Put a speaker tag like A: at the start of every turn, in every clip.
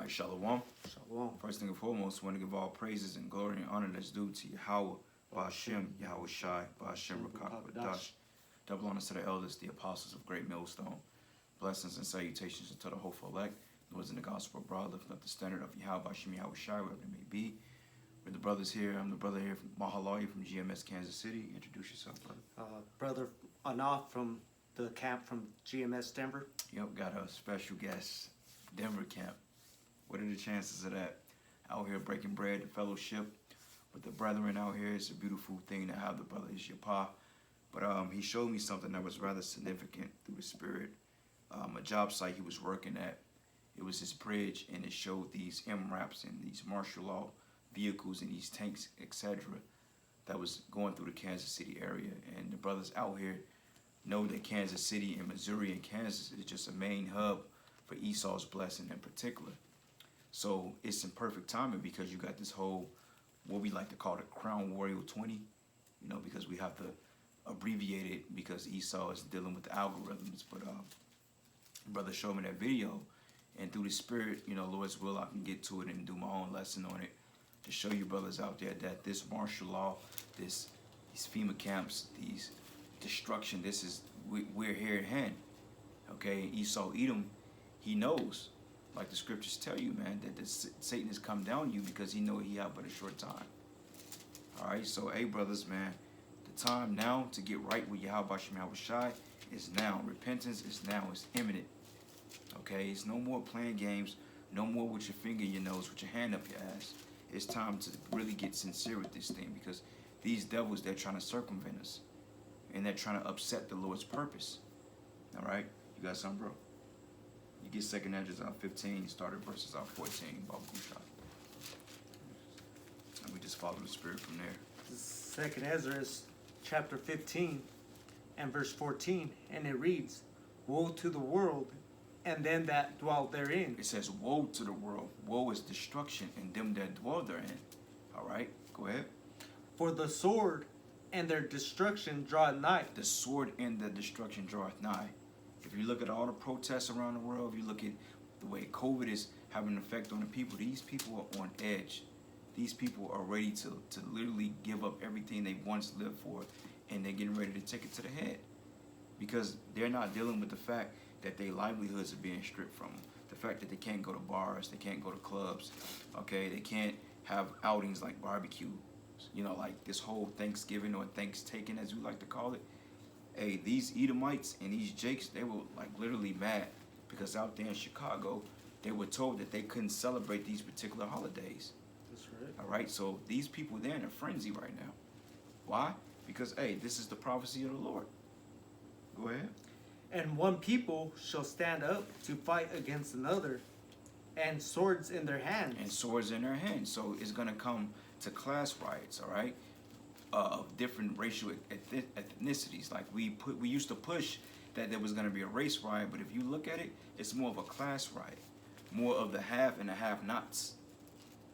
A: right, Shalom.
B: Shalom.
A: First thing and foremost, I want to give all praises and glory and honor that's due to Yahweh, Ba'Shem, Yahweh Shai, Ba'Shem Rakak, double honors to the elders, the apostles of Great Millstone. Blessings and salutations to the hopeful elect, those in the gospel abroad, lifting up the standard of Yahweh, Ba'Shem, Yahweh Shai, wherever it may be. With the brothers here, I'm the brother here from Mahalayu from GMS KC. Introduce yourself, brother.
B: Brother Anaf from the camp from GMS Denver.
A: Yep, got a special guest, Denver camp. What are the chances of that? Out here breaking bread and fellowship with the brethren out here. It's a beautiful thing to have the brother is your pa. But he showed me something that was rather significant through the spirit. A job site he was working at. It was this bridge, and it showed these MRAPs and these martial law vehicles and these tanks, etc., that was going through the Kansas City area. And the brothers out here know that Kansas City and Missouri and Kansas is just a main hub for Esau's blessing in particular. So it's in perfect timing because you got this whole, what we like to call the Crown Warrior 20, you know, because we have to abbreviate it because Esau is dealing with the algorithms. But brother showed me that video, and through the spirit, you know, Lord's will, I can get to it and do my own lesson on it to show you brothers out there that this martial law, these FEMA camps, these destruction, we're here at hand. Okay, Esau Edom, he knows. Like the scriptures tell you, man, that Satan has come down you because he know he have but a short time. All right, so, hey, brothers, man, the time now to get right with Yahweh Ba'Shem Yahweh Shai is now. Repentance is now. It's imminent. Okay, it's no more playing games, no more with your finger in your nose, with your hand up your ass. It's time to really get sincere with this thing because these devils, they're trying to circumvent us, and they're trying to upset the Lord's purpose. All right, you got something, bro? You get second Ezra out 15, you started verses out 14, Baba Kusha. And we just follow the spirit from there.
B: Second Ezra is chapter 15 and verse 14, and it reads, "Woe to the world and them that dwell therein."
A: It says, woe to the world. Woe is destruction and them that dwell therein. All right, go ahead.
B: "For the sword and their destruction draweth nigh."
A: The sword and the destruction draweth nigh. If you look at all the protests around the world, if you look at the way COVID is having an effect on the people, these people are on edge. These people are ready to literally give up everything they once lived for, and they're getting ready to take it to the head. Because they're not dealing with the fact that their livelihoods are being stripped from them. The fact that they can't go to bars, they can't go to clubs, okay? They can't have outings like barbecue, you know, like this whole Thanksgiving or Thanksgiving, as we like to call it. Hey, these Edomites and these Jakes, they were like literally mad because out there in Chicago, they were told that they couldn't celebrate these particular holidays.
B: That's right.
A: All right, so these people, they're in a frenzy right now. Why? Because, hey, this is the prophecy of the Lord. Go ahead.
B: "And one people shall stand up to fight against another, and swords in their hands."
A: And swords in their hands. So it's going to come to class riots, all right, of different racial ethnicities. Like we used to push that there was going to be a race riot, but if you look at it, it's more of a class riot, more of the have and the have-nots,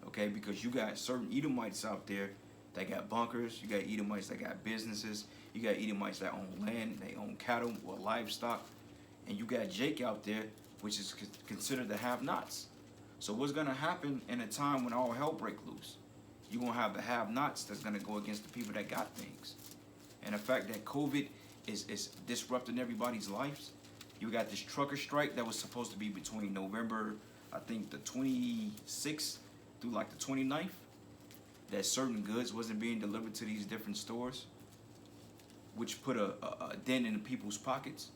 A: okay? Because you got certain Edomites out there that got bunkers, you got Edomites that got businesses, you got Edomites that own land, they own cattle or livestock, and you got Jake out there, which is considered the have-nots. So what's going to happen in a time when all hell break loose? You're going to have the have-nots that's going to go against the people that got things. And the fact that COVID is disrupting everybody's lives. You got this trucker strike that was supposed to be between November, I think, the 26th through like the 29th. That certain goods wasn't being delivered to these different stores, which put a dent in the people's pockets.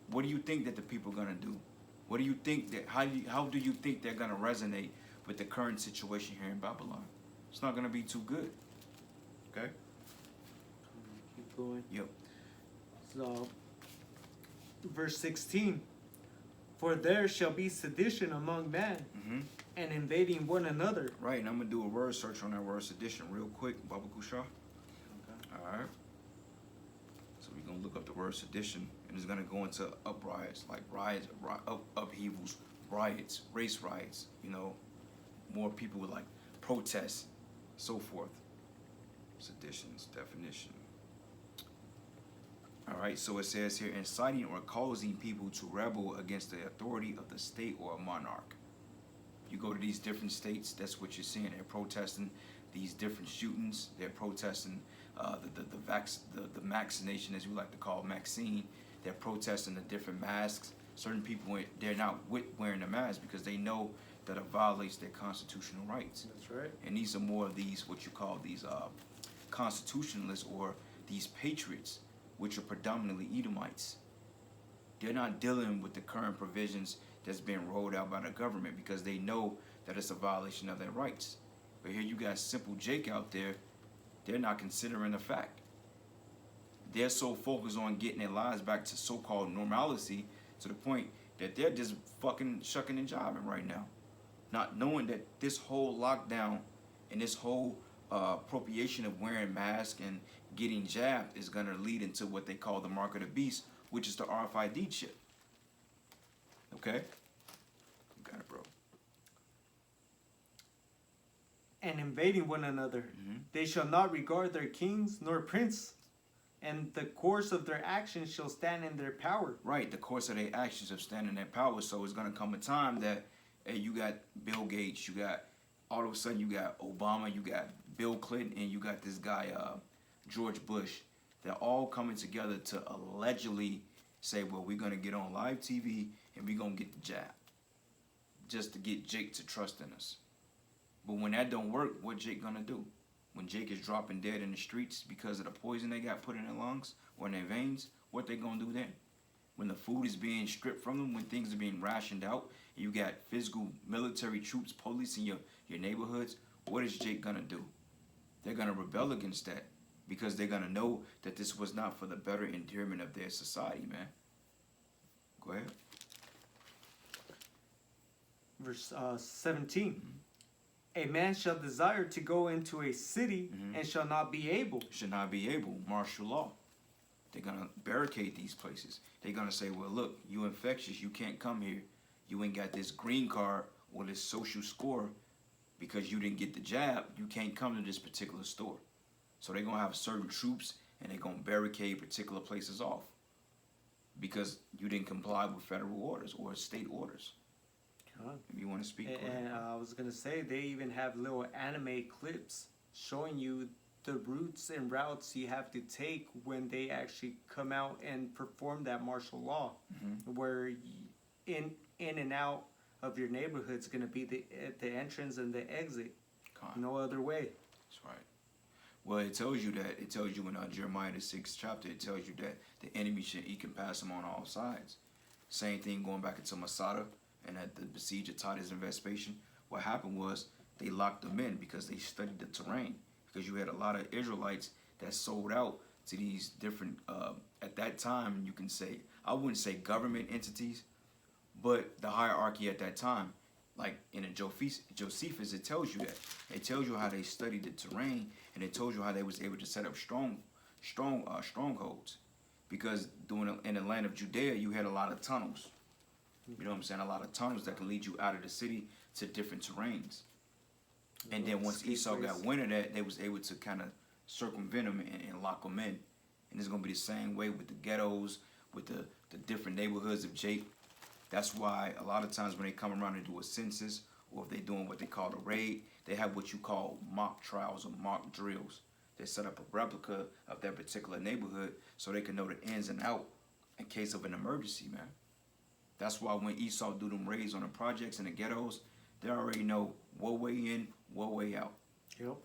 A: What do you think that the people are going to do? What do you think that, how do you think they're going to resonate with the current situation here in Babylon? It's not going to be too good. Okay?
B: Keep going.
A: Yep.
B: So, verse 16, "For there shall be sedition among men, and invading one another."
A: Right, and I'm going to do a word search on that word sedition real quick, Baba Kusha.
B: Okay.
A: All right. So we're going to look up the word sedition, and it's going to go into uprisings, like riots, upheavals, riots, race riots, you know, more people with like protests, so forth. Sedition's definition. All right, so it says here, inciting or causing people to rebel against the authority of the state or a monarch. You go to these different states, that's what you're seeing. They're protesting these different shootings. They're protesting the vaccination, as we like to call vaccine. They're protesting the different masks. Certain people, they're not wearing the mask because they know that it violates their constitutional rights.
B: That's right.
A: And these are more of these, what you call these constitutionalists or these patriots, which are predominantly Edomites. They're not dealing with the current provisions that's being rolled out by the government because they know that it's a violation of their rights. But here you got simple Jake out there, they're not considering the fact. They're so focused on getting their lives back to so-called normalcy to the point that they're just fucking shucking and jiving right now. Not knowing that this whole lockdown and this whole appropriation of wearing masks and getting jabbed is going to lead into what they call the mark of the beast, which is the RFID chip. Okay? You got it, bro.
B: And invading one another.
A: Mm-hmm.
B: They shall not regard their kings nor prince, and the course of their actions shall stand in their power.
A: Right, the course of their actions have stand in their power. So it's going to come a time that, hey, you got Bill Gates, you got, all of a sudden you got Obama, you got Bill Clinton, and you got this guy, George Bush. They're all coming together to allegedly say, well, we're going to get on live TV and we're going to get the jab. Just to get Jake to trust in us. But when that don't work, what Jake going to do? When Jake is dropping dead in the streets because of the poison they got put in their lungs or in their veins, what they going to do then? When the food is being stripped from them, when things are being rationed out, you got physical military troops policing your neighborhoods, what is Jake going to do? They're going to rebel against that because they're going to know that this was not for the better endearment of their society, man. Go ahead.
B: Verse 17. A man shall desire to go into a city and shall not be able.
A: Should not be able. Martial law. They're going to barricade these places. They're going to say, well, look, you infectious. You can't come here. You ain't got this green card or this social score because you didn't get the jab. You can't come to this particular store. So they're going to have certain troops and they're going to barricade particular places off because you didn't comply with federal orders or state orders. If you want to speak.
B: And I was going to say, they even have little anime clips showing you the routes and routes you have to take when they actually come out and perform that martial law, where in and out of your neighborhood is going to be the entrance and the exit. No other way.
A: That's right. Well, it tells you that. It tells you in Jeremiah the 6th chapter, it tells you that the enemy he can pass them on all sides. Same thing going back into Masada. And at the besiege of Titus and Vespasian, what happened was they locked them in because they studied the terrain. Because you had a lot of Israelites that sold out to these different, at that time, you can say, I wouldn't say government entities, but the hierarchy at that time, like in a Josephus, it tells you that. It tells you how they studied the terrain, and it tells you how they was able to set up strongholds. Because in the land of Judea, you had a lot of tunnels. You know what I'm saying? A lot of tunnels that can lead you out of the city to different terrains. And then once Esau got wind of that, they was able to kind of circumvent them and lock them in. And it's going to be the same way with the ghettos, with the different neighborhoods of Jake. That's why a lot of times when they come around and do a census, or if they're doing what they call a raid, they have what you call mock trials or mock drills. They set up a replica of that particular neighborhood so they can know the ins and out in case of an emergency, man. That's why when Esau do them raids on the projects and the ghettos, they already know what way in, what way out.
B: Yep.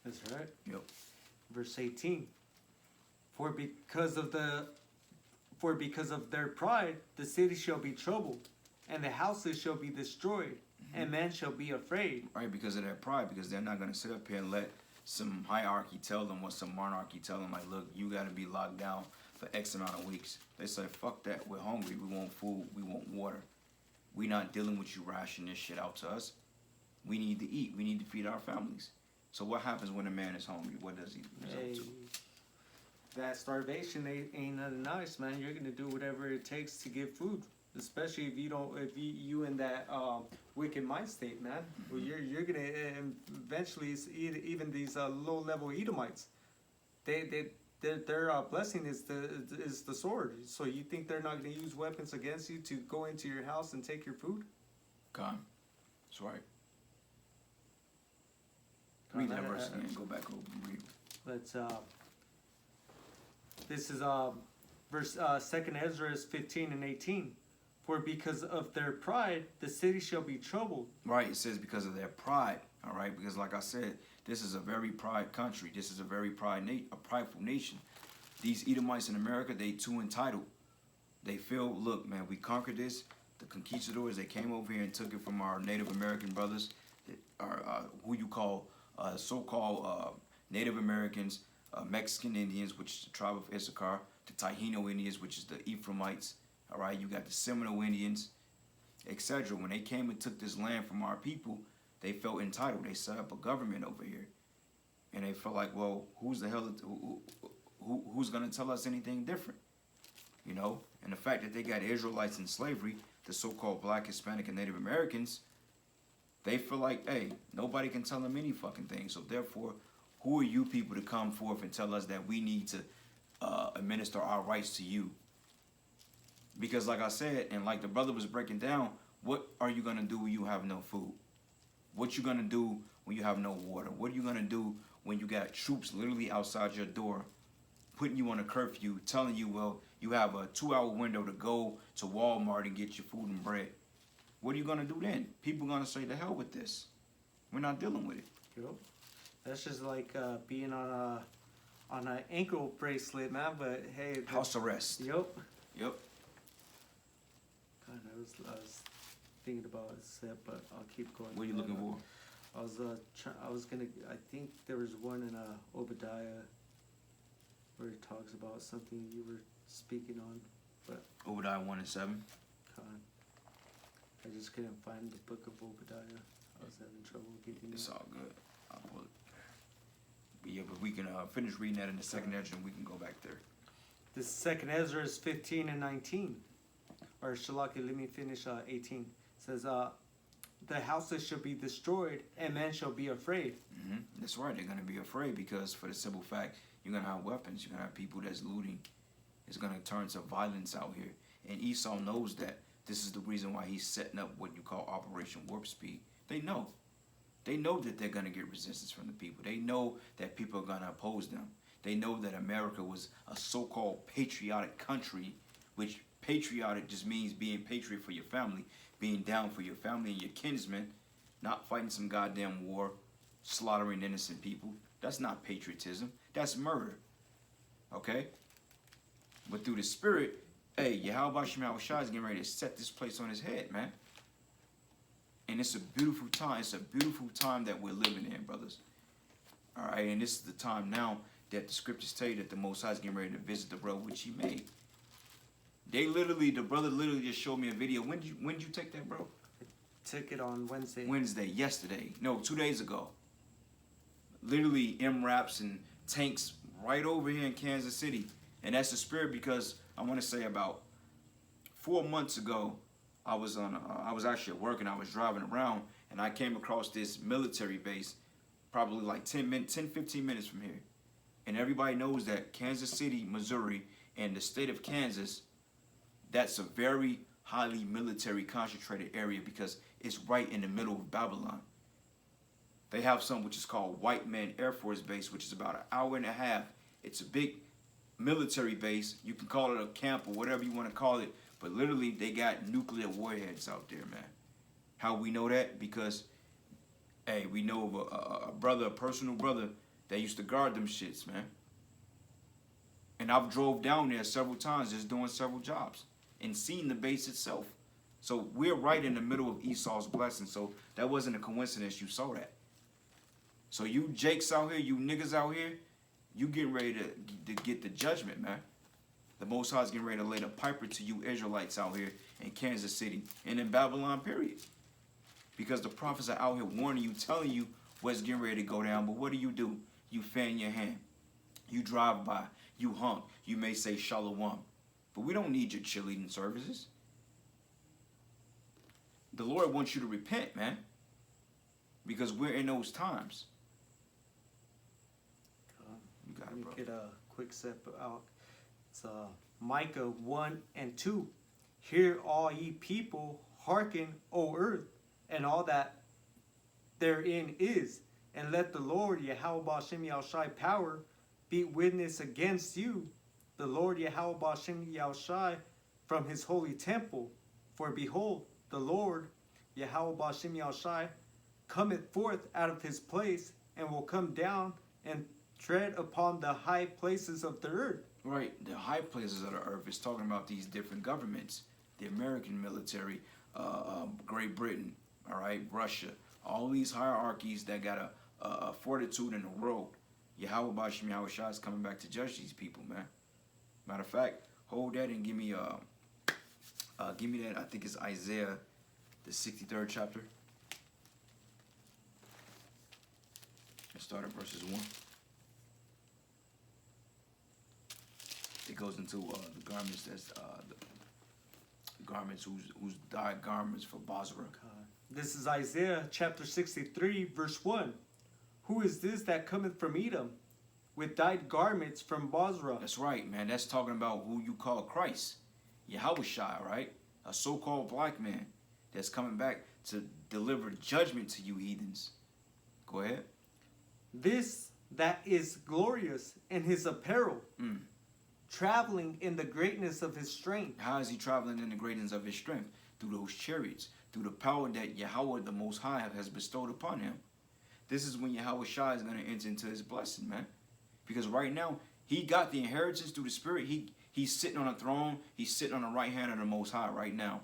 B: That's right.
A: Yep.
B: Verse 18. For because of their pride, the city shall be troubled, and the houses shall be destroyed, and men shall be afraid.
A: Right, because of their pride, because they're not going to sit up here and let some hierarchy tell them or some monarchy tell them, like, look, you got to be locked down for X amount of weeks. They say, fuck that, we're hungry, we want food, we want water. We not dealing with you ration this shit out to us. We need to eat, we need to feed our families. So what happens when a man is hungry? What does he result to?
B: That starvation ain't nothing nice, man. You're gonna do whatever it takes to get food, especially if you in that wicked mind state, man. Well, you're gonna eventually even these low level Edomites. Their blessing is the sword. So you think they're not gonna use weapons against you to go into your house and take your food?
A: God. That's right. Read that verse again. Go back over and read.
B: Let's this is verse 2nd Ezra 15 and 18. For because of their pride, the city shall be troubled.
A: Right, it says because of their pride. All right, because like I said, this is a very pride country. This is a very prideful nation. These Edomites in America, they too entitled. They feel, look, man, we conquered this. The conquistadors, they came over here and took it from our Native American brothers, that are who you call so-called Native Americans, Mexican Indians, which is the tribe of Issachar, the Taino Indians, which is the Ephraimites. All right, you got the Seminole Indians, etc. When they came and took this land from our people, they felt entitled. They set up a government over here, and they felt like, well, who's the hell? Who's gonna tell us anything different? You know, and the fact that they got Israelites in slavery, the so-called Black, Hispanic, and Native Americans, they feel like, hey, nobody can tell them any fucking thing. So therefore, who are you people to come forth and tell us that we need to administer our rights to you? Because like I said, and like the brother was breaking down, what are you going to do when you have no food? What you going to do when you have no water? What are you going to do when you got troops literally outside your door, putting you on a curfew, telling you, well, you have a 2-hour window to go to Walmart and get your food and bread? What are you going to do then? People are going to say, the hell with this. We're not dealing with it.
B: Yep. That's just like being on an ankle bracelet, man. But hey,
A: House arrest.
B: Yep.
A: Yep.
B: God, I was thinking about a set, but I'll keep going.
A: What are you looking for?
B: I was gonna. I think there was one in Obadiah where it talks about something you were speaking on, but
A: Obadiah 1 and 7.
B: God, I just couldn't find the book of Obadiah. I was having trouble getting it.
A: It's all good. I'll pull it. But yeah, but we can finish reading that in the second Ezra and we can go back there.
B: This second Ezra is 15 and 19. Or Shalaki, let me finish 18. It says, the houses shall be destroyed and men shall be afraid.
A: Mm-hmm. That's right. They're going to be afraid because for the simple fact, you're going to have weapons. You're going to have people that's looting. It's going to turn to violence out here. And Esau knows that. This is the reason why he's setting up what you call Operation Warp Speed. They know. They know that they're going to get resistance from the people. They know that people are going to oppose them. They know that America was a so-called patriotic country, which patriotic just means being patriot for your family, being down for your family and your kinsmen, not fighting some goddamn war, slaughtering innocent people. That's not patriotism. That's murder. Okay? But through the spirit, hey, Yahweh Shema Shai is getting ready to set this place on his head, man. And it's a beautiful time. It's a beautiful time that we're living in, brothers. All right, and this is the time now that the scriptures tell you that the Most High is getting ready to visit the road which he made. The brother literally just showed me a video. When did you take that, bro?
B: Took it on Wednesday.
A: Yesterday. No, 2 days ago. Literally MRAPs and tanks right over here in Kansas City. And that's the spirit because I want to say about 4 months ago, I was actually at work and I was driving around and I came across this military base probably like 15 minutes from here. And everybody knows that Kansas City, Missouri, and the state of Kansas, that's a very highly military concentrated area because it's right in the middle of Babylon. They have something which is called White Man Air Force Base, which is about an hour and a half. It's a big military base. You can call it a camp or whatever you want to call it, but literally they got nuclear warheads out there, man. How we know that? Because, hey, we know of a brother, a personal brother, that used to guard them shits, man. And I've drove down there several times just doing several jobs and seen the base itself. So we're right in the middle of Esau's blessing. So that wasn't a coincidence you saw that. So you jakes out here, you niggas out here, you getting ready to get the judgment, man. The Most High is getting ready to lay the piper to you Israelites out here in Kansas City and in Babylon, period. Because the prophets are out here warning you, telling you what's getting ready to go down. But what do? You fan your hand. You drive by. You honk. You may say shalom. But we don't need your cheerleading services. The Lord wants you to repent, man. Because we're in those times. You got it, bro.
B: Let me get a quick step out. It's Micah 1 and 2. Hear all ye people, hearken, O earth. and all that therein is. And let the Lord Yahweh Ba'Shem Yahushai power be witness against you, the Lord Yahweh Ba'Shem Yahushai, from his holy temple. For behold, the Lord Yahweh Ba'Shem Yahushai cometh forth out of his place, and will come down and tread upon the high places of the earth.
A: Right, the high places of the earth is talking about these different governments, the American military, Great Britain, all right, Russia, all these hierarchies that got a fortitude in the world. Yahweh Ba'Shem Yahushua is coming back to judge these people, man. Matter of fact, hold that and give me that. I think it's Isaiah, the 63rd chapter. Let's start at verses 1. It goes into the garments that's the garments who's dyed garments for Basra.
B: This is Isaiah chapter 63, verse 1. Who is this that cometh from Edom, with dyed garments from Basra?
A: That's right, man. That's talking about who you call Christ, Yahushua, right? A so-called black man that's coming back to deliver judgment to you heathens. Go ahead.
B: This that is glorious in his apparel, traveling in the greatness of his strength.
A: How is he traveling in the greatness of his strength? Through those chariots, through the power that Yahweh the Most High has bestowed upon him. This is when Yahushua is going to enter into his blessing, man. Because right now, he got the inheritance through the Spirit. He's sitting on a throne. He's sitting on the right hand of the Most High right now.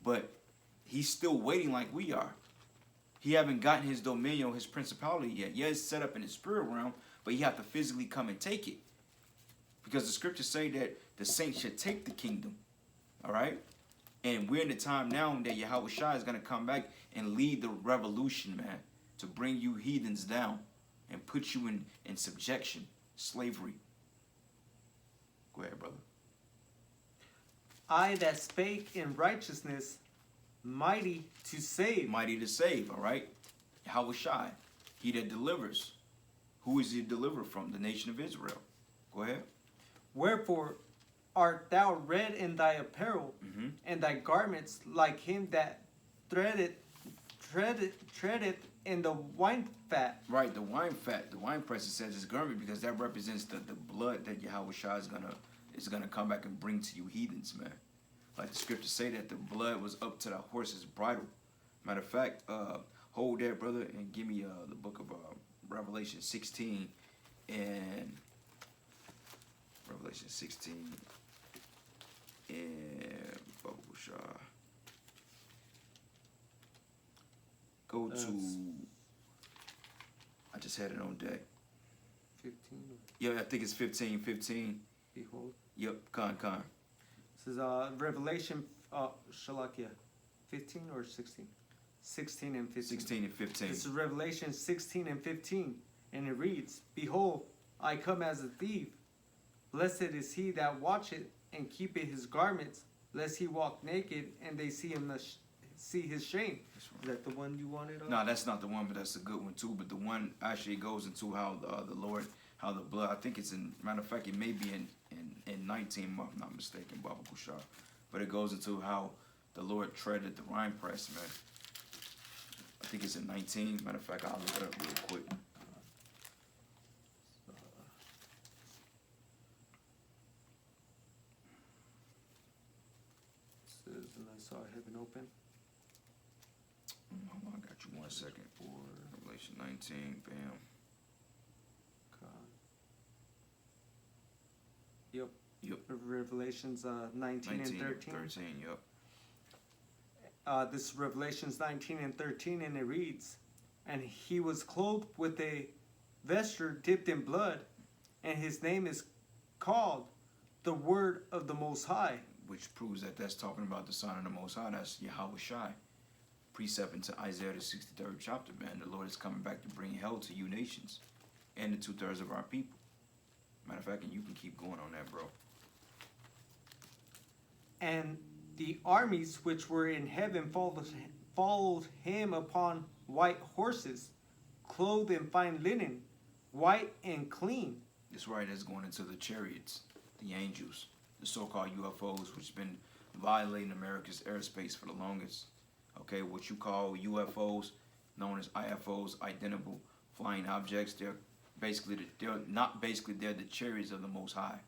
A: But he's still waiting like we are. He haven't gotten his dominion, his principality yet. Yeah, it's set up in the spirit realm, but you have to physically come and take it. Because the scriptures say that the saints should take the kingdom. All right? And we're in the time now that Yahushua is going to come back and lead the revolution, man. To bring you heathens down and put you in subjection, slavery. Go ahead, brother.
B: I that spake in righteousness, mighty to save.
A: Mighty to save, all right? Yahushua, he that delivers. Who is he delivered from? The nation of Israel. Go ahead.
B: Wherefore art thou red in thy apparel, and thy garments like him that treadeth in the wine fat.
A: Right, the wine fat. The wine press, it says it's garment because that represents the blood that Yahushua is gonna come back and bring to you heathens, man. Like the scriptures say that the blood was up to the horse's bridle. Matter of fact, hold that, brother, and give me the book of Revelation 16 and Revelation 16 and go to. I just had it on deck.
B: 15.
A: Yeah, I think it's 15. 15.
B: Behold.
A: Yep, con.
B: This is Revelation, Shalakia, 15 or 16? 16 and 15.
A: 16 and 15.
B: This is Revelation 16 and 15. And it reads, Behold, I come as a thief. Blessed is he that watcheth and keepeth his garments, lest he walk naked and they see him see his shame. Is that the one you wanted?
A: No, that's not the one, but that's a good one too. But the one actually goes into how the Lord, how the blood. I think it's in. Matter of fact, it may be in 19. If I'm not mistaken, Baba Kushar. But it goes into how the Lord treaded the wine press, man. I think it's in 19. Matter of fact, I'll look it up real quick.
B: Says, and I saw heaven open.
A: Hold on, I got you 1 second. Revelation 19, bam. Yep.
B: Revelations 19 and 13.
A: 13, yep.
B: This is Revelations 19 and 13, and it reads, And he was clothed with a vesture dipped in blood, and his name is called the Word of the Most High.
A: Which proves that that's talking about the Son of the Most High. That's Yahushua. Precept into Isaiah the 63rd chapter, man. The Lord is coming back to bring hell to you nations and the 2/3 of our people. Matter of fact, and you can keep going on that, bro.
B: And the armies which were in heaven followed him upon white horses, clothed in fine linen, white and clean.
A: That's right, that's going into the chariots, the angels, the so-called UFOs, which have been violating America's airspace for the longest. Okay, what you call UFOs, known as IFOs, identical flying objects. They're they're the chariots of the Most High.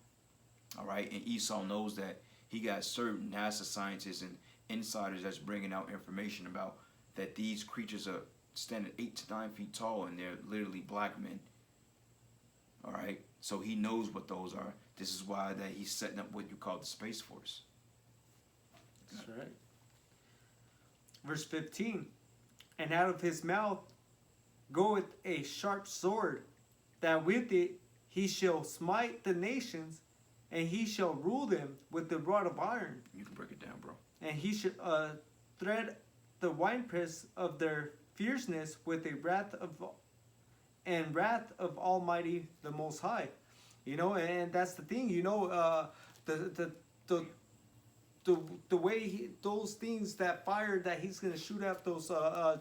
A: All right, and Esau knows that. He got certain NASA scientists and insiders that's bringing out information about that these creatures are standing 8 to 9 feet tall and they're literally black men. All right, so he knows what those are. This is why that he's setting up what you call the Space Force.
B: That's right. Verse 15, and out of his mouth goeth a sharp sword, that with it he shall smite the nations, and he shall rule them with the rod of iron.
A: You can break it down, bro.
B: And he shall thread the winepress of their fierceness with a wrath of Almighty the Most High. You know, and that's the thing. You know, the way those things, that fire that he's gonna shoot at those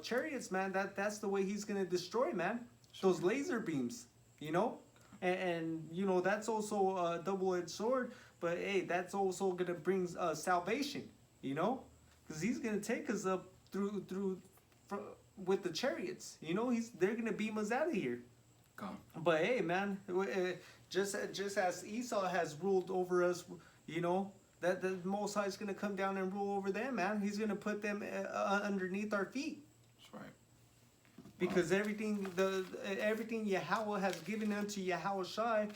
B: chariots, man. That's the way he's gonna destroy, man. Those laser beams. You know. And you know, that's also a double-edged sword, but hey, that's also gonna bring salvation, you know, because he's gonna take us up with the chariots, you know. They're gonna beam us out of here.
A: Come.
B: But hey, man, just as Esau has ruled over us, you know, that the Most High is gonna come down and rule over them, man. He's gonna put them underneath our feet.
A: That's right.
B: Because everything Yahweh has given unto Yahushai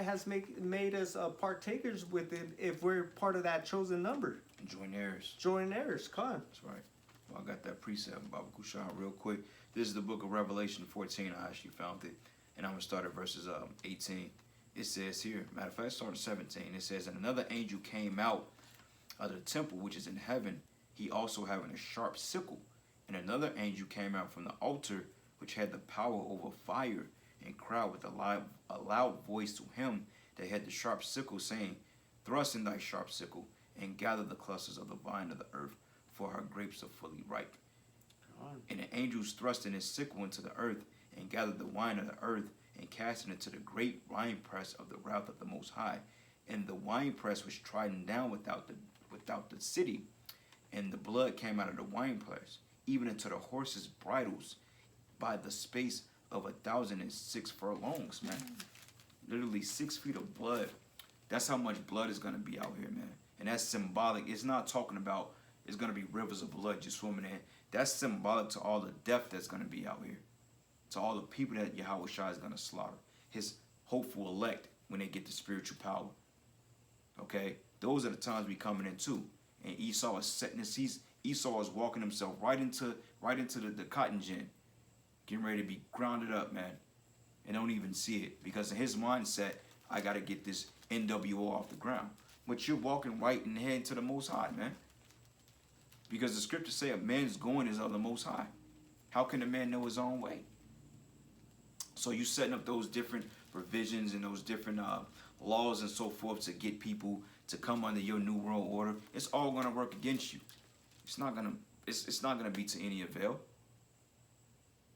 B: has made us partakers with it if we're part of that chosen number.
A: Joint heirs.
B: Joint heirs, come.
A: That's right. Well, I got that precept, Baba Kushan, real quick. This is the book of Revelation 14. I actually found it. And I'm going to start at verses 18. It says here, matter of fact, start at 17. It says, and another angel came out of the temple which is in heaven, he also having a sharp sickle. And another angel came out from the altar, which had the power over fire, and cried with a loud voice to him that had the sharp sickle, saying, thrust in thy sharp sickle, and gather the clusters of the vine of the earth, for her grapes are fully ripe. And the angels thrust in his sickle into the earth, and gathered the wine of the earth, and cast it into the great winepress of the wrath of the Most High. And the winepress was trodden down without the city, and the blood came out of the winepress, even into the horses' bridles, by the space of 1,006 furlongs, man. Literally 6 feet of blood. That's how much blood is going to be out here, man. And that's symbolic. It's not talking about it's going to be rivers of blood just swimming in. That's symbolic to all the death that's going to be out here. To all the people that Yahushua is going to slaughter. His hopeful elect when they get the spiritual power. Okay? Those are the times we coming in too. And Esau is setting his... Esau is walking himself right into the cotton gin, getting ready to be grounded up, man, and don't even see it, because in his mindset, I got to get this NWO off the ground. But you're walking right in the head to the Most High, man, because the scriptures say a man's going is of the Most High. How can a man know his own way? So you setting up those different provisions and those different laws and so forth to get people to come under your new world order. It's all going to work against you. It's not gonna be to any avail.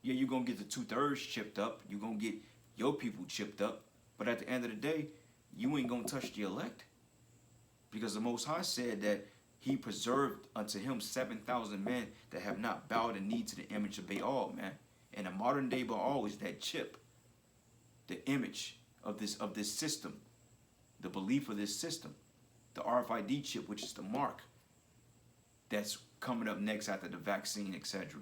A: Yeah, you're gonna get the 2/3 chipped up. You're gonna get your people chipped up. But at the end of the day, you ain't gonna touch the elect. Because the Most High said that he preserved unto him 7,000 men that have not bowed a knee to the image of Baal, man. And the modern day Baal is that chip. The image of this system. The belief of this system. The RFID chip, which is the mark. That's coming up next after the vaccine, etc.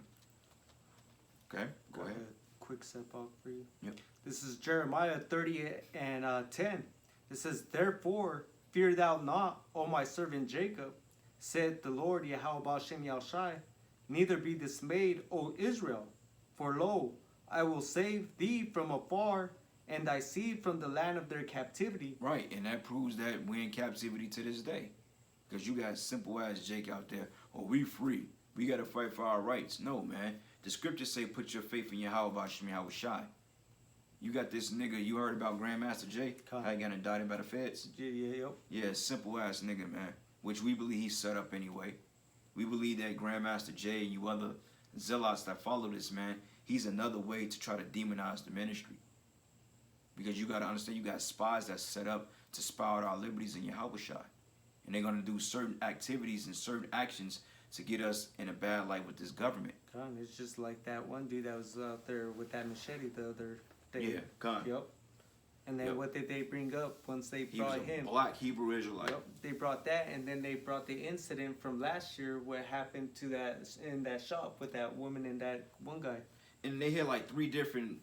A: Okay, go ahead.
B: Quick step out for you.
A: Yep.
B: This is Jeremiah 30 and 10. It says, therefore, fear thou not, O my servant Jacob, said the Lord Yahweh Ba'ashem Yahushai, neither be dismayed, O Israel, for lo, I will save thee from afar, and thy seed from the land of their captivity.
A: Right, and that proves that we're in captivity to this day. Because you got simple ass Jake out there, oh, we free. We got to fight for our rights. No, man. The scriptures say put your faith in Yahweh Ba'ashem Yahushai. You got this nigga, you heard about Grandmaster Jay? How he got indicted by the feds? Yeah, simple ass nigga, man. Which we believe he set up anyway. We believe that Grandmaster Jay and you other zealots that follow this, man, he's another way to try to demonize the ministry. Because you got to understand, you got spies that's set up to spy out our liberties in Yahushua. And they're going to do certain activities and certain actions to get us in a bad light with this government.
B: Con, it's just like that one dude that was out there with that machete the other day.
A: Yeah, con.
B: Yep. And then
A: Yep.
B: what did they bring up once they
A: He was
B: brought
A: a
B: him?
A: black Hebrew Israelite.
B: Yep. They brought that, and then they brought the incident from last year, what happened to that in that shop with that woman and that one guy.
A: And they had like 3 different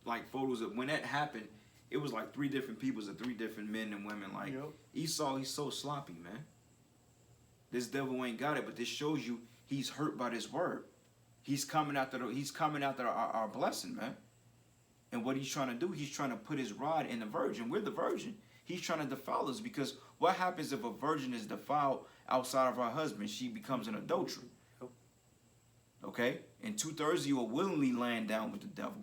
A: like photos of when that happened. It was like 3 different people, so 3 different men and women. Like
B: Yep.
A: Esau, he's so sloppy, man. This devil ain't got it, but this shows you he's hurt by this word. He's coming after our blessing, man. And what he's trying to do, he's trying to put his rod in the virgin. We're the virgin. He's trying to defile us, because what happens if a virgin is defiled outside of her husband? She becomes an adulterer.
B: Yep.
A: Okay? And 2/3 of you are willingly laying down with the devil.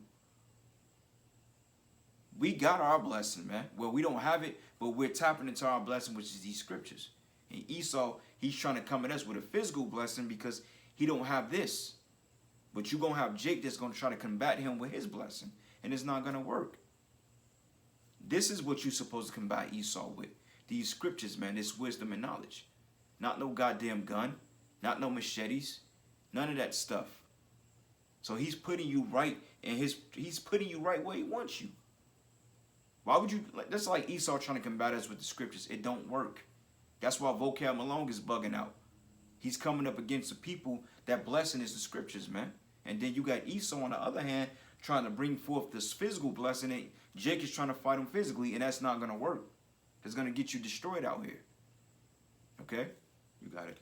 A: We got our blessing, man. Well, we don't have it, but we're tapping into our blessing, which is these scriptures. And Esau, he's trying to come at us with a physical blessing because he don't have this. But you're going to have Jake that's going to try to combat him with his blessing. And it's not going to work. This is what you're supposed to combat Esau with. These scriptures, man, this wisdom and knowledge. Not no goddamn gun. Not no machetes. None of that stuff. So he's putting you right, and he's putting you right where he wants you. Why would you? That's like Esau trying to combat us with the scriptures. It don't work. That's why Vocab Malone is bugging out. He's coming up against the people that blessing is the scriptures, man. And then you got Esau on the other hand trying to bring forth this physical blessing, and Jake is trying to fight him physically, and that's not going to work. It's going to get you destroyed out here. Okay? You got it.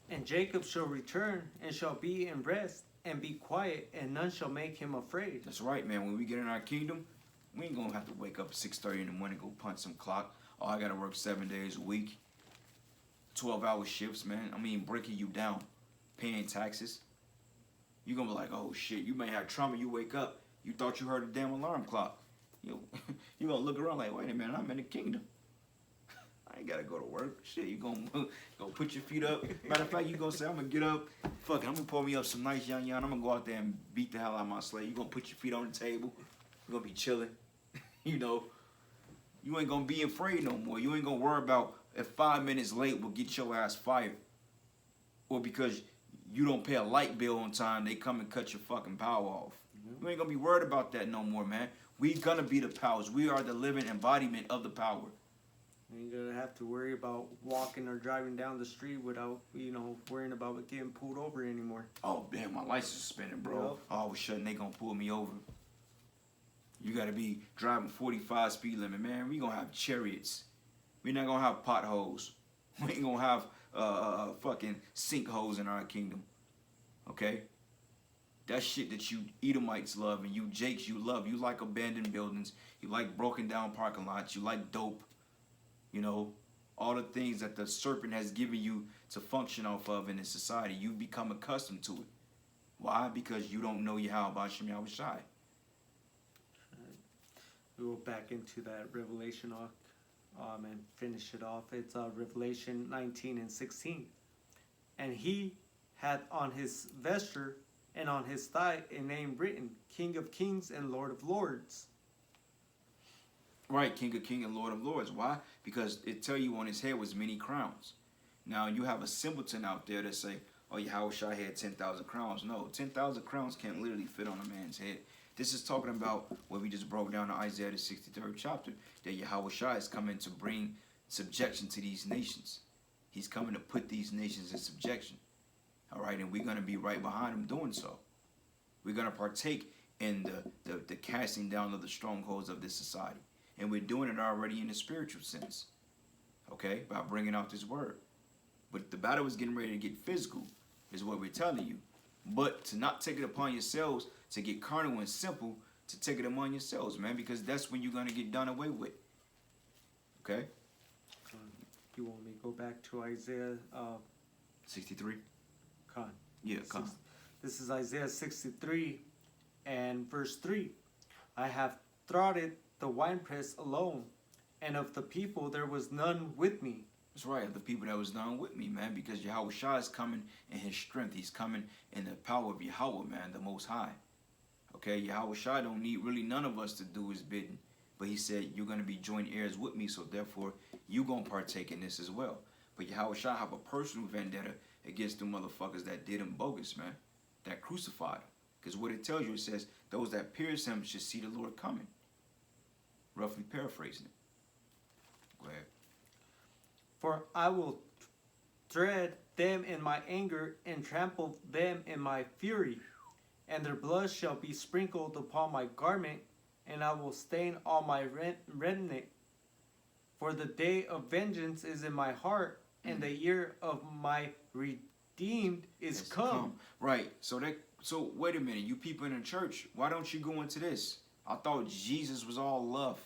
B: And Jacob shall return and shall be in rest and be quiet, and none shall make him afraid.
A: That's right, man. When we get in our kingdom, we ain't going to have to wake up at 6:30 in the morning, go punch some clock. Oh, I got to work 7 days a week. 12-hour shifts, man. I mean, breaking you down. Paying taxes. You're going to be like, oh, shit. You may have trauma. You wake up. You thought you heard a damn alarm clock. You're going to look around like, wait a minute. I'm in the kingdom. I ain't got to go to work. Shit, you going to put your feet up. Matter of fact, you going to say, I'm going to get up. Fuck it. I'm going to pour me up some nice yan. I'm going to go out there and beat the hell out of my slave. You're going to put your feet on the table. You're going to be chilling. You know. You ain't going to be afraid no more. You ain't going to worry about if 5 minutes late will get your ass fired. Or because you don't pay a light bill on time, they come and cut your fucking power off. You ain't going to be worried about that no more, man. We going to be the powers. We are the living embodiment of the power.
B: You ain't gonna have to worry about walking or driving down the street without, worrying about getting pulled over anymore.
A: Oh, damn, my license is suspended, bro.
B: Yep.
A: All of a sudden, they going to pull me over. You got to be driving 45 speed limit, man. We going to have chariots. We're not going to have potholes. We ain't going to have fucking sinkholes in our kingdom. Okay? That shit that you Edomites love and you Jakes you love. You like abandoned buildings. You like broken down parking lots. You like dope. You know, all the things that the serpent has given you to function off of in this society. You become accustomed to it. Why? Because you don't know Yahweh Hashem Yahushai.
B: We'll go back into that Revelation and finish it off. It's Revelation 19 and 16. And he had on his vesture and on his thigh a name written, King of Kings and Lord of Lords.
A: Right, King of Kings and Lord of Lords. Why? Because it tell you on his head was many crowns. Now you have a simpleton out there that say, oh, Yahushua had 10,000 crowns. No, 10,000 crowns can't literally fit on a man's head. This is talking about what we just broke down in Isaiah the 63rd chapter, that Yahushua is coming to bring subjection to these nations. He's coming to put these nations in subjection. All right, and we're going to be right behind him doing so. We're going to partake in the casting down of the strongholds of this society. And we're doing it already in a spiritual sense. Okay? By bringing out this word. But the battle is getting ready to get physical, is what we're telling you. But to not take it upon yourselves, to get carnal and simple, to take it upon yourselves, man. Because that's when you're going to get done away with. Okay?
B: You want me to go back to Isaiah
A: 63?
B: Khan.
A: Yeah, Khan.
B: This is Isaiah 63 and verse 3. I have trodden the winepress alone, and of the people there was none with me.
A: That's right, the people that was done with me, man, because Yahushua is coming in his strength. He's coming in the power of Yahweh, man, the Most High. Okay, Yahushua don't need really none of us to do his bidding. But he said, you're going to be joint heirs with me, so therefore you're going to partake in this as well. But Yahushua have a personal vendetta against the motherfuckers that did him bogus, man, that crucified him. Because what it tells you, it says, those that pierce him should see the Lord coming. Roughly paraphrasing it. Go ahead.
B: For I will tread them in my anger and trample them in my fury, and their blood shall be sprinkled upon my garment, and I will stain all my remnant. For the day of vengeance is in my heart, and the year of my redeemed is come.
A: Right. So wait a minute, you people in the church, why don't you go into this? I thought Jesus was all love.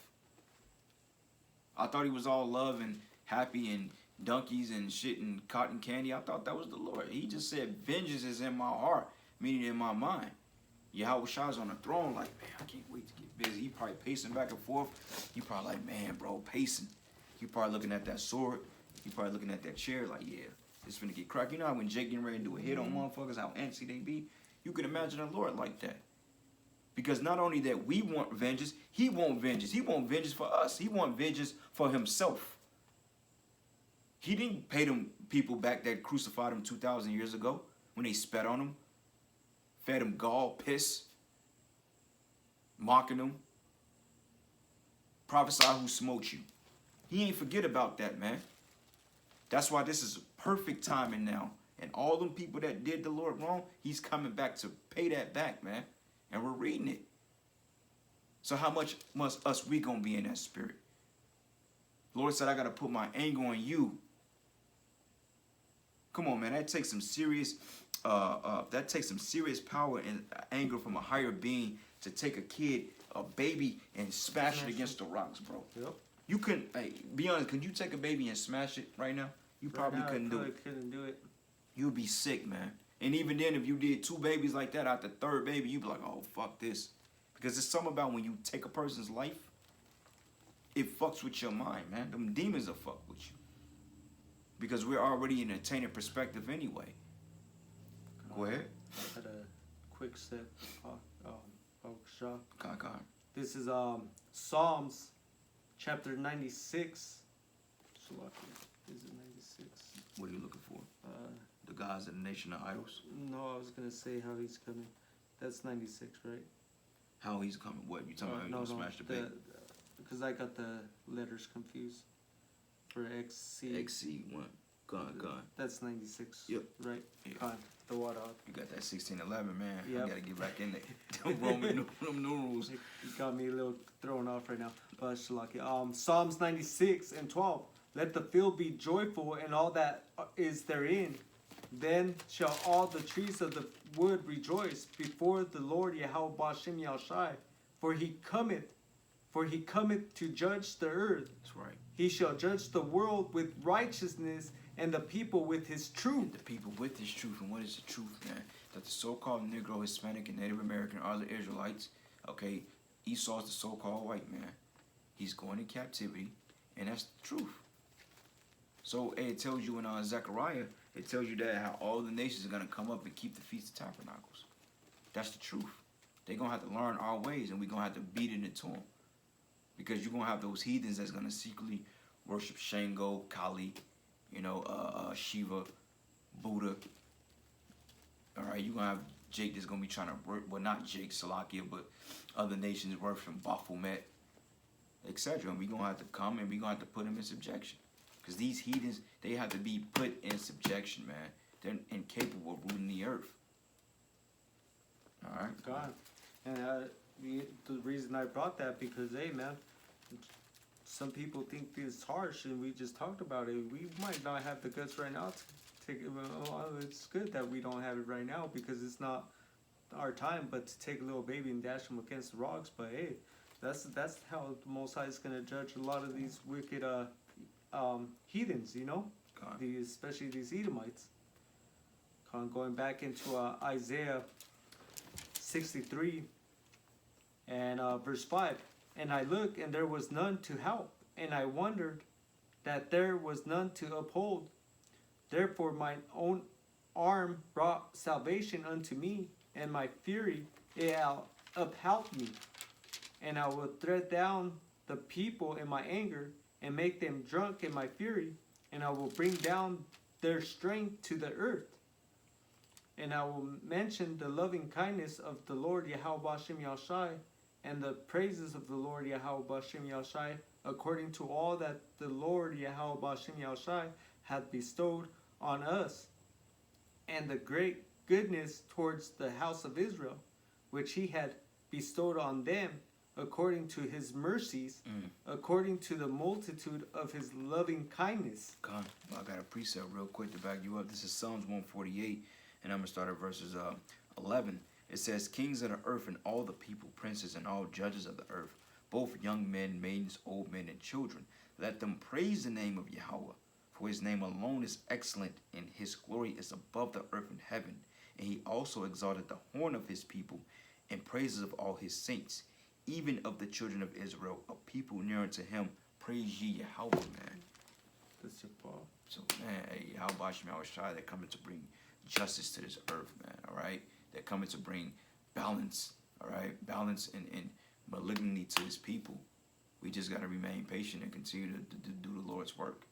A: I thought he was all love and happy and donkeys and shit and cotton candy. I thought that was the Lord. He just said, vengeance is in my heart, meaning in my mind. Yahweh Shai's on the throne like, man, I can't wait to get busy. He probably pacing back and forth. You probably like, man, bro, pacing. You probably looking at that sword. You probably looking at that chair like, yeah, it's finna get cracked. You know how when Jake getting ready to do a hit on motherfuckers, how antsy they be? You can imagine the Lord like that. Because not only that we want vengeance, he want vengeance. He want vengeance for us. He want vengeance for himself. He didn't pay them people back that crucified him 2,000 years ago when they spat on him, fed him gall, piss, mocking him, prophesy who smote you. He ain't forget about that, man. That's why this is perfect timing now. And all them people that did the Lord wrong, he's coming back to pay that back, man. And we're reading it. So how much must we gonna be in that spirit? Lord said, I gotta put my anger on you. Come on, man. That takes some serious power and anger from a higher being to take a kid, a baby, and smash it against the rocks, bro.
B: Yep.
A: You couldn't, hey, be honest, could you take a baby and smash it right now? You probably couldn't do it.
B: Couldn't do it.
A: You'd be sick, man. And even then, if you did 2 babies like that, out the 3rd baby, you'd be like, oh, fuck this. Because it's something about when you take a person's life, it fucks with your mind, man. Them demons will fuck with you. Because we're already in a tainted perspective anyway. Go ahead.
B: I had a quick step.
A: God.
B: This is Psalms chapter 96. Is it 96?
A: What are you looking for? The gods of the nation of idols?
B: No, I was going to say how he's coming. That's 96, right?
A: How he's coming? What? You talking about
B: no,
A: he's gonna smash the baby?
B: Because I got the letters confused. For XC.
A: XC1. Gone.
B: That's 96.
A: Yep.
B: Right?
A: Yeah.
B: Gone. The water.
A: You got that 1611, man.
B: Yep.
A: I gotta get back in there. Roman numerals.
B: You got me a little thrown off right now. But Shalaki. Psalms 96 and 12. Let the field be joyful and all that is therein. Then shall all the trees of the wood rejoice before the Lord Yahweh Ba'ashem Yahushai. For he cometh to judge the earth.
A: That's right.
B: He shall judge the world with righteousness and the people with his truth.
A: The people with his truth. And what is the truth, man? That the so-called Negro, Hispanic, and Native American are the Israelites. Okay, Esau's the so-called white man. He's going in captivity, and that's the truth. So it tells you in Zechariah, it tells you that how all the nations are going to come up and keep the Feast of Tabernacles. That's the truth. They're going to have to learn our ways, and we're going to have to beat it into them. Because you're going to have those heathens that's going to secretly worship Shango, Kali, Shiva, Buddha. All right, you're going to have Jake that's going to be trying to work, well, not Jake, Salakia, but other nations worshiping Baphomet, etc. And we're going to have to come and we're going to have to put them in subjection. Because these heathens, they have to be put in subjection, man. They're incapable of ruling the earth. All right?
B: God. And the reason I brought that, because, hey, man, some people think it's harsh, and we just talked about it. We might not have the guts right now to take it. Well, it's good that we don't have it right now because it's not our time, but to take a little baby and dash them against the rocks. But, hey, that's how the Most High is going to judge a lot of these wicked heathens, especially these Edomites. Going back into Isaiah 63 and verse 5. And I looked, and there was none to help, and I wondered that there was none to uphold. Therefore mine own arm brought salvation unto me, and my fury it upheld me. And I will tread down the people in my anger, and make them drunk in my fury, and I will bring down their strength to the earth. And I will mention the loving kindness of the Lord Yahweh Bashem Yahshai, and the praises of the Lord Yahweh Bashem Yahshai, according to all that the Lord Yahweh Bashem Yahshai hath bestowed on us, and the great goodness towards the house of Israel, which he had bestowed on them, according to his mercies, according to the multitude of his loving kindness.
A: Con, I got a precept real quick to back you up. This is Psalms 148, and I'm going to start at verses 11. It says, Kings of the earth and all the people, princes and all judges of the earth, both young men, maidens, old men, and children, let them praise the name of Yahweh. For his name alone is excellent, and his glory is above the earth and heaven. And he also exalted the horn of his people, and praises of all his saints, even of the children of Israel, a people near unto him. Praise ye Yahweh, man.
B: That's your Paul.
A: So, man, hey, Yahweh Shem Shai, they're coming to bring justice to this earth, man, all right? They're coming to bring balance, all right? Balance and malignity to his people. We just got to remain patient and continue to do the Lord's work.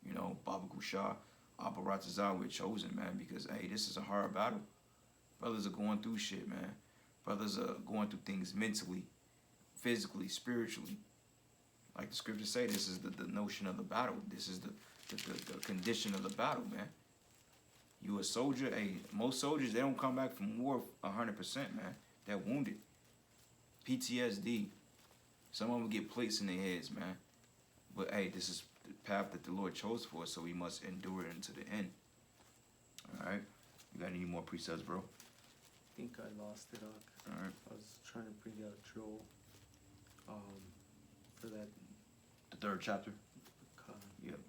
A: You know, Baba Gusha, Abba Ratazah, we're chosen, man, because, hey, this is a hard battle. Brothers are going through shit, man. Brothers are going through things mentally, physically, spiritually. Like the scriptures say, this is the notion of the battle. This is the condition of the battle, man. You a soldier, hey, most soldiers, they don't come back from war 100%, man. They're wounded. PTSD. Some of them get plates in their heads, man. But, hey, this is the path that the Lord chose for us, so we must endure it unto the end. All right? You got any more precepts, bro?
B: I think I lost it.
A: All right.
B: I was trying to bring out Joel for that.
A: The third chapter?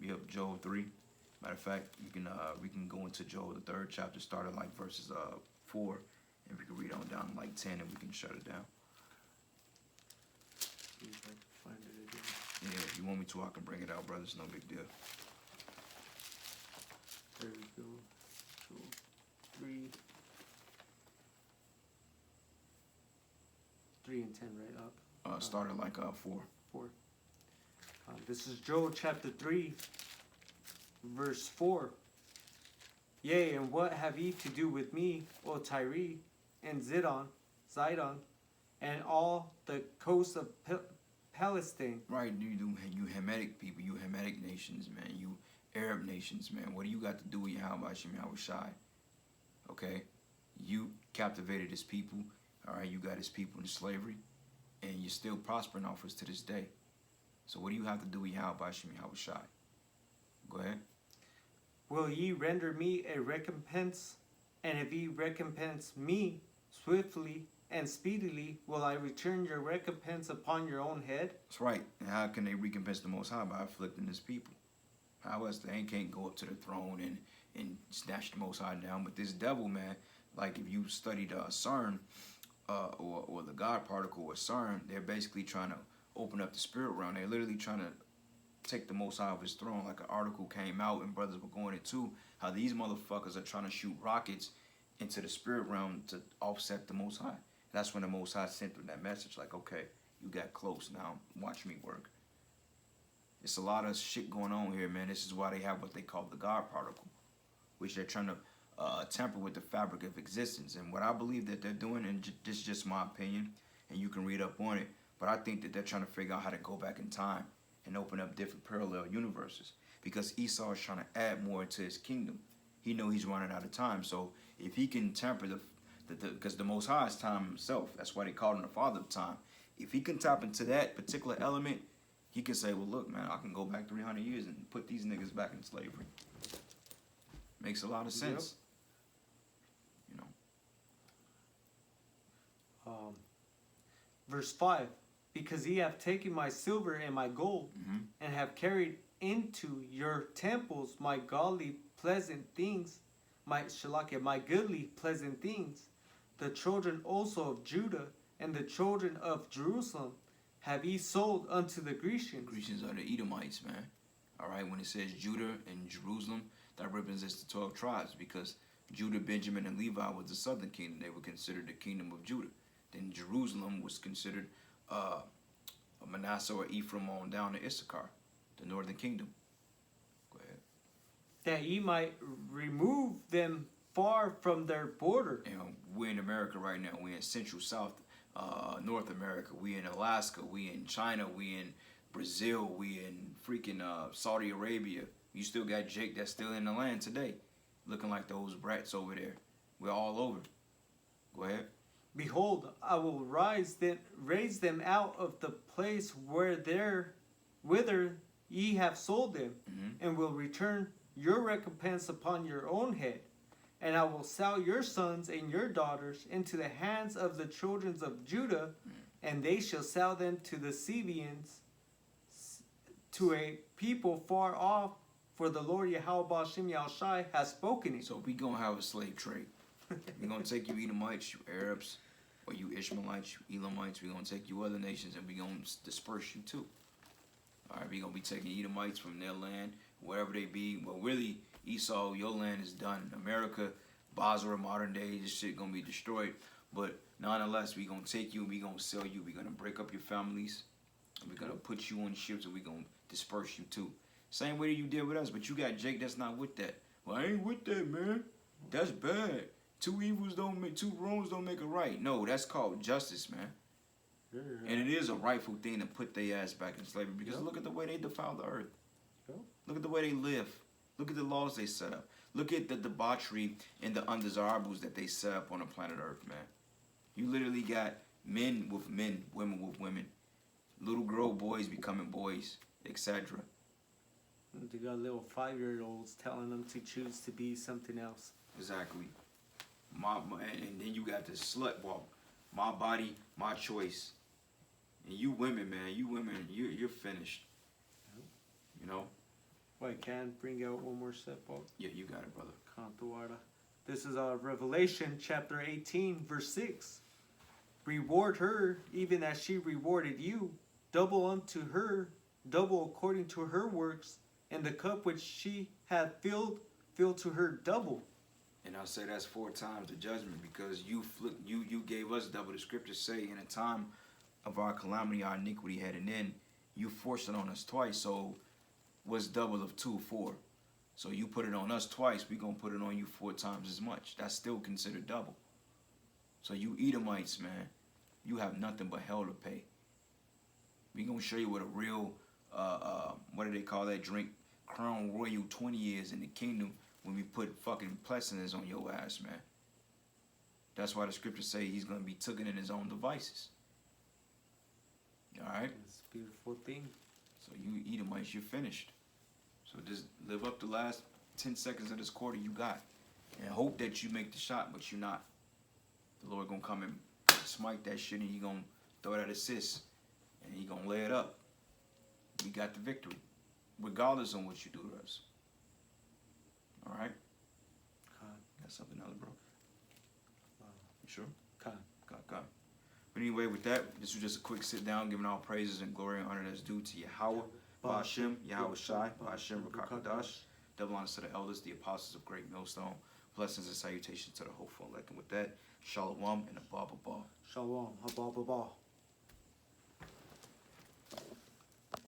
A: Yep, Joel 3. Matter of fact, you can we can go into Joel, the third chapter, starting like verses 4, and we can read on down to like 10, and we can shut it down.
B: See if I can find it again.
A: Yeah, if you want me to, I can bring it out, brother. It's no big deal.
B: There we go. Joel 3. 3 and 10, right up.
A: Started like 4.
B: 4. This is Joel chapter 3, verse 4. Yea, and what have ye to do with me, O Tyre, and Zidon, and all the coast of Palestine?
A: Right, you Hamitic people, you Hamitic nations, man. You Arab nations, man. What do you got to do with Yahweh Shem Shai? Okay? You captivated his people. All right, you got his people in slavery, and you're still prospering off us to this day. So what do you have to do with Yahweh Shem Shai? Go ahead.
B: Will ye render me a recompense? And if ye recompense me swiftly and speedily, will I return your recompense upon your own head?
A: That's right. And how can they recompense the Most High? By afflicting his people. How else they can't go up to the throne and snatch the Most High down? But this devil, man, like if you studied CERN, or the God particle or CERN, they're basically trying to open up the spirit realm. They're literally trying to take the Most High off his throne. Like an article came out and brothers were going into how these motherfuckers are trying to shoot rockets into the spirit realm to offset the Most High. That's when the Most High sent them that message like, okay, you got close, now watch me work. It's a lot of shit going on here, man. This is why they have what they call the God particle, which they're trying to tamper with the fabric of existence. And what I believe that they're doing, and this is just my opinion, and you can read up on it, but I think that they're trying to figure out how to go back in time and open up different parallel universes, because Esau is trying to add more to his kingdom. He know he's running out of time, so if he can tamper because the Most High is time himself, that's why they called him the father of time. If he can tap into that particular element, he can say, well, look, man, I can go back 300 years and put these niggas back in slavery. Makes a lot of sense. Yep. You know.
B: Verse 5. Because ye have taken my silver and my gold, and have carried into your temples my godly pleasant things, my goodly pleasant things. The children also of Judah and the children of Jerusalem have ye sold unto the Grecians.
A: Grecians are the Edomites, man. All right, when it says Judah and Jerusalem, that represents the 12 tribes, because Judah, Benjamin, and Levi was the southern kingdom. They were considered the kingdom of Judah. Then Jerusalem was considered Manasseh or Ephraim on down to Issachar, the northern kingdom. Go ahead.
B: That ye might remove them far from their border.
A: And we're in America right now. We're in Central South North America. We in Alaska. We in China. We in Brazil. We in freaking Saudi Arabia. You still got Jake that's still in the land today, looking like those brats over there. We're all over. Go ahead.
B: Behold, I will raise them out of the place whither ye have sold them, and will return your recompense upon your own head. And I will sell your sons and your daughters into the hands of the children of Judah, and they shall sell them to the Sabeans, to a people far off, for the Lord Yahweh Ba'ashem Yahushai has spoken it.
A: So we gonna have a slave trade. We're gonna take you Edomites, you Arabs, or you Ishmaelites, you Elamites. We're gonna take you other nations, and we're gonna disperse you too. All right, we're gonna be taking Edomites from their land, wherever they be. Well, really, Esau, your land is done. America, Basra, modern day, this shit gonna be destroyed. But nonetheless, we gonna take you and we gonna sell you. We're gonna break up your families. And we're gonna put you on ships and we're gonna disperse you too. Same way you did with us, but you got Jake that's not with that. Well, I ain't with that, man. That's bad. Two wrongs don't make a right. No, that's called justice, man. And it is a rightful thing to put their ass back in slavery, because look at the way they defile the earth. Look at the way they live. Look at the laws they set up. Look at the debauchery and the undesirables that they set up on the planet Earth, man. You literally got men with men, women with women, little girl boys becoming boys, etc.
B: They got little 5-year-olds telling them to choose to be something else.
A: Exactly. And then you got the slut walk. My body, my choice. And you women, man, you're finished. You know?
B: Well, I can bring out one more step up.
A: Yeah, you got it, brother.
B: This is Revelation chapter 18, verse 6. Reward her even as she rewarded you. Double unto her, double according to her works. And the cup which she had filled, fill to her double.
A: And I'll say that's 4 times the judgment, because you gave us double. The scriptures say in a time of our calamity, our iniquity heading in, you forced it on us twice. So what's double of 2? 4. So you put it on us twice, we're going to put it on you 4 times as much. That's still considered double. So you Edomites, man, you have nothing but hell to pay. We're going to show you what a real, what do they call that drink? Crown Royal 20 years in the kingdom, when we put fucking blessings on your ass, man. That's why the scriptures say he's going to be taken in his own devices. All right?
B: It's a beautiful thing.
A: So you Edomites, you're finished. So just live up the last 10 seconds of this quarter you got. And hope that you make the shot, but you're not. The Lord going to come and smite that shit, and he going to throw that assist. And he going to lay it up. We got the victory, regardless on what you do to us. All right? Got something else, bro? You sure? God. But anyway, with that, this was just a quick sit down, giving all praises and glory and honor that's due to Yahweh, Ba'ashem, Yahweh Shai, Ba'ashem, Rakakadash, double honors to the elders, the apostles of Great Millstone, blessings and salutations to the hopeful elect. And with that, Shalom and Abba Ba.
B: Shalom, Abba Ba.